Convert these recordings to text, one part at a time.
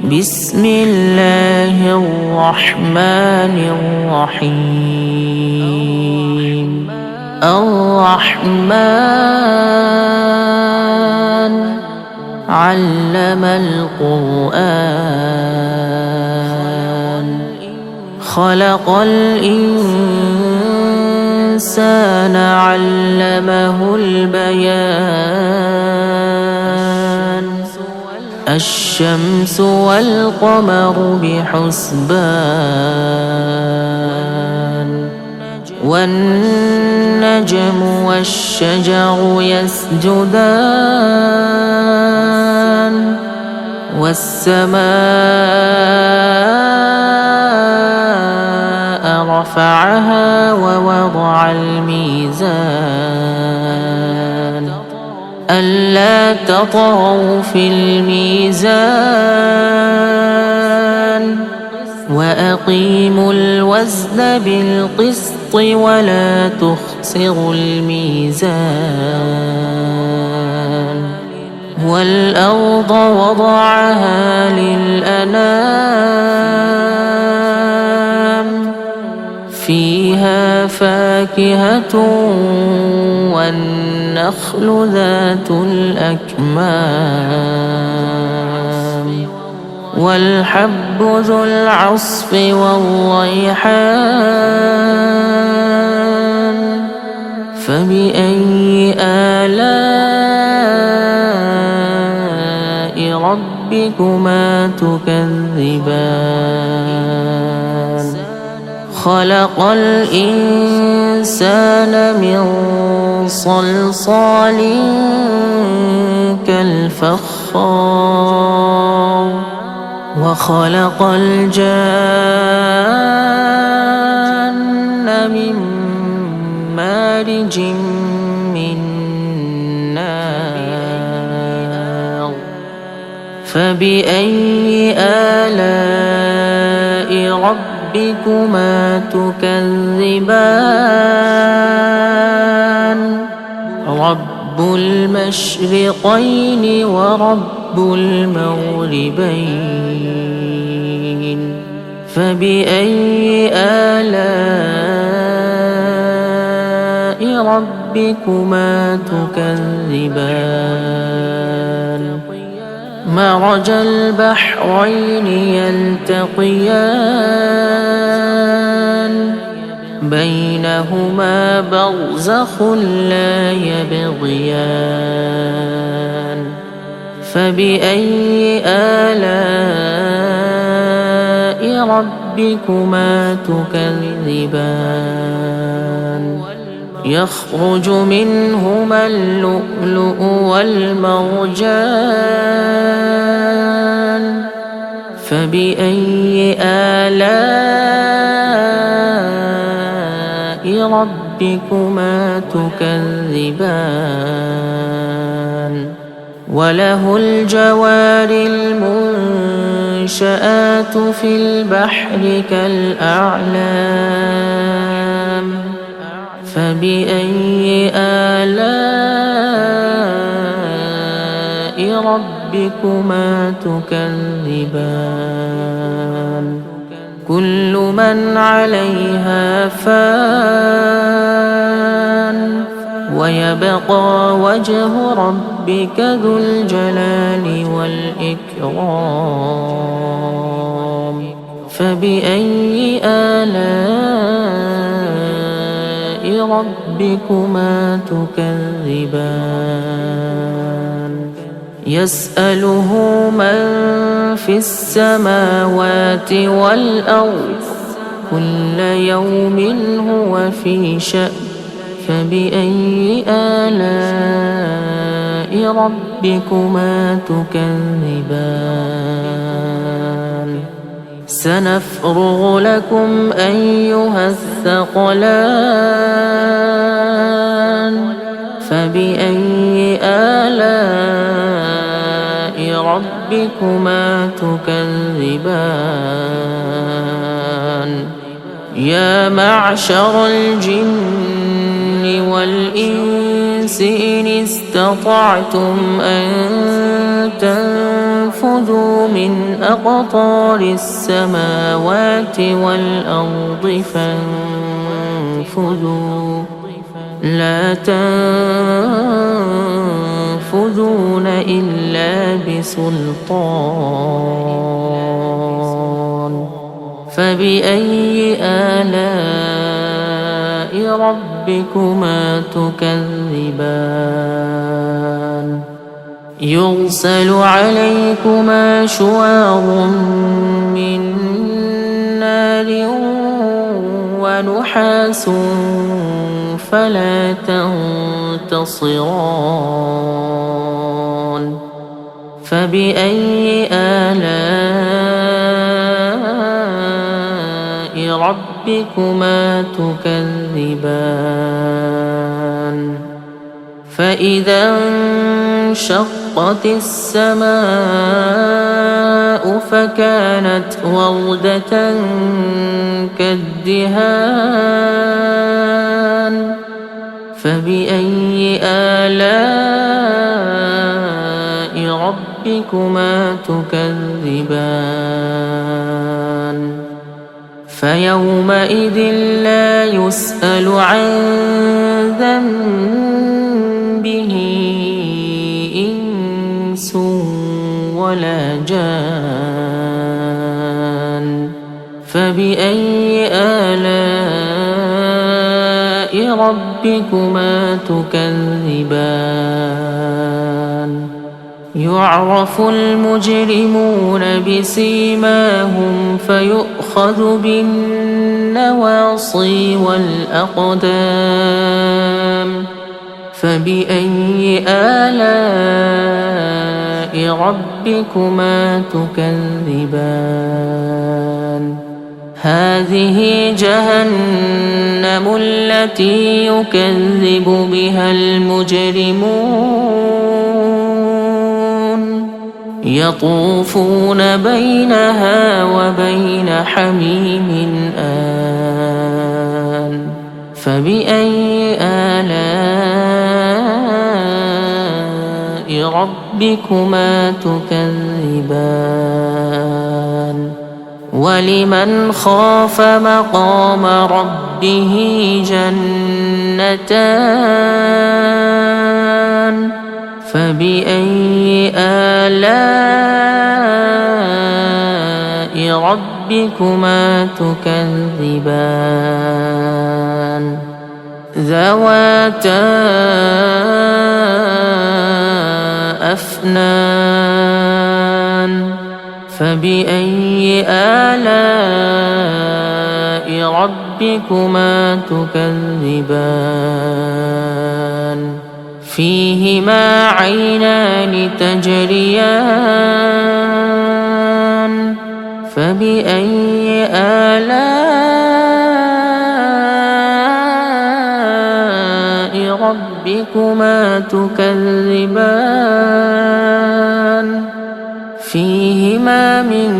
بسم الله الرحمن الرحيم. الرحمن علم القرآن، خلق الإنسان علمه البيان. الشمس والقمر بحسبان، والنجم والشجر يسجدان، والسماء رفعها ووضع الميزان ألا تطغوا في الميزان وأقيموا الوزن بالقسط ولا تخسروا الميزان. والأرض وضعها للأنام، فيها فاكهة والنخل ذات الأكمام، والحب ذو العصف والريحان. فبأي آلاء ربكما تكذبان؟ خلق الإنسان من صلصال كالفخار، وخلق الجان من مارج من نار. فبأي آلاء ربكما تكذبان؟ رب المشرقين ورب المغربين. فبأي آلاء ربكما تكذبان؟ مرج البحرين يلتقيان، بينهما برزخ لا يبغيان. فبأي آلاء ربكما تكذبان؟ يخرج منهما اللؤلؤ والمرجان. فبأي آلاء ربكما تكذبان؟ وله الجوار المنشآت في البحر كالأعلام. فبأي آلاء ربكما تكذبان؟ كل من عليها فان، ويبقى وجه ربك ذو الجلال والإكرام. فبأي آلاء ربكما تكذبان؟ يسأله من في السماوات والأرض، كل يوم هو في شأن. فبأي آلاء ربكما تكذبان؟ سنفرغ لكم أيها الثقلان. فبأي آلاء ربكما تكذبان؟ يا معشر الجن والإنس الإنس إن استطعتم أن تنفذوا من أقطار السماوات والأرض فانفذوا لا تنفذون إلا بسلطان فبأي آلاء ربكما تكذبان يرسل عليكما شواظ من نار ونحاس فلا تنتصران فبأي آلاء ربكما تكذبان فإذا انشقت السماء فكانت وردة كالدهان فبأي آلاء ربكما تكذبان فيومئذ لا يسأل عن ذنبه إنس ولا جان فبأي آلاء ربكما تكذبان يعرف المجرمون بسيماهم فيؤخذ بالنواصي والأقدام فبأي آلاء ربكما تكذبان هذه جهنم التي يكذب بها المجرمون يطوفون بينها وبين حميم آن فبأي آلاء ربكما تكذبان ولمن خاف مقام ربه جنتان فبأي آلاء ربكما تكذبان ذواتا أفنان فبأي آلاء ربكما تكذبان فيهما عينان تجريان فبأي آلاء ربكما تكذبان فيهما من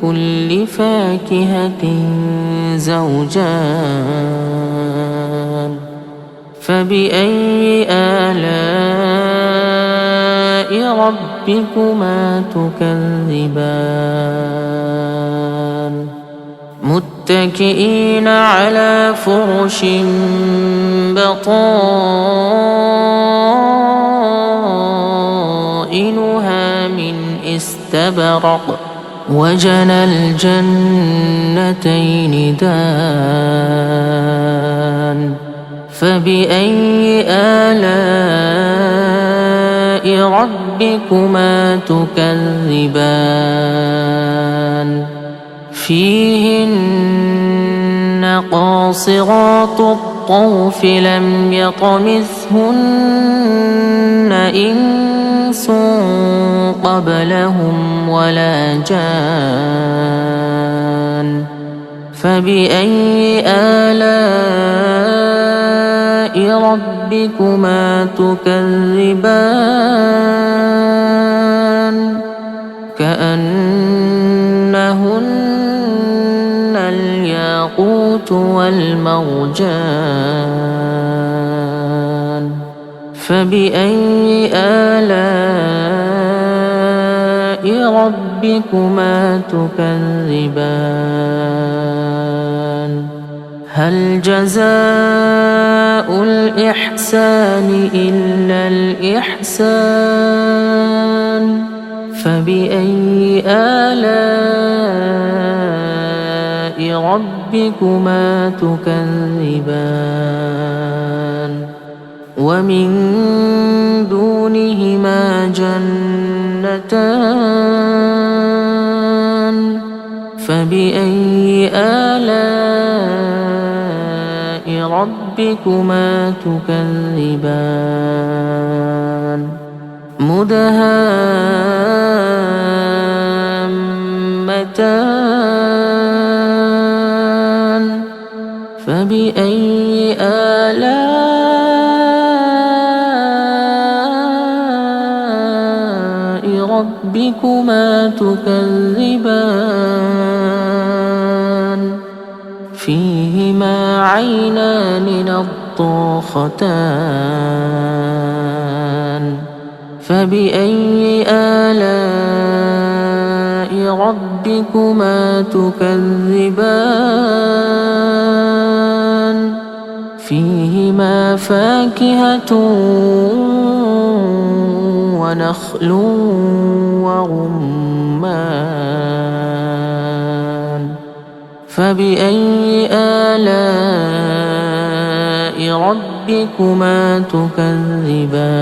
كل فاكهة زوجان فبأي آلاء ربكما تكذبان متكئين على فرش بطائنها من استبرق وجنى الجنتين دان فبأي آلاء ربكما تكذبان فيهن قاصرات الطرف لم يطمثهن إنس قبلهم ولا جان فبأي آلاء ربكما تكذبان كأنهن الياقوت والمرجان فبأي آلاء ربكما تكذبان هل جزاء الإحسان إلا الإحسان فبأي آلاء ربكما تكذبان ومن دونهما جنتان فبأي آلاء ربكما تكذبان مدهامتان فبأي آلاء ربكما تكذبان فيهما عينان نضاختان فبأي آلاء ربكما تكذبان فيهما فاكهة ونخل ورمان فبأي آلاء ربكما تكذبان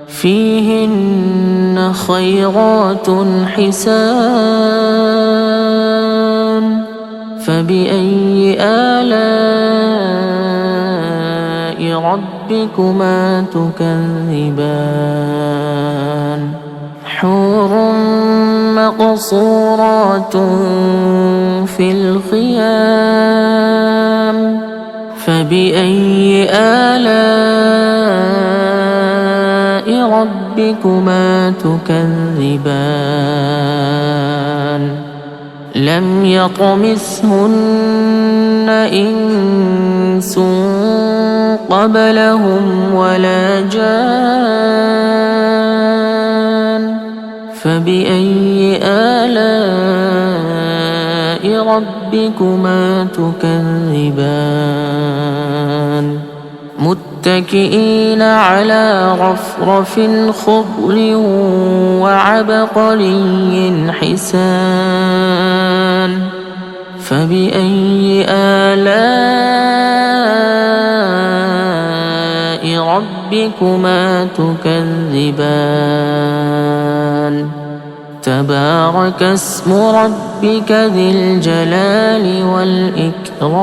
فيهن خيرات حسان فبأي آلاء ربكما تكذبان حور مقصورات في الخيام فبأي آلاء ربكما تكذبان لم يطمثهن إنس قبلهم ولا جان فبأي آلاء ربكما تكذبان متكئين على رفرف خضر وعبقري حسان فبأي آلاء ربكما تكذبان تبارك اسم ربك ذي الجلال والإكرام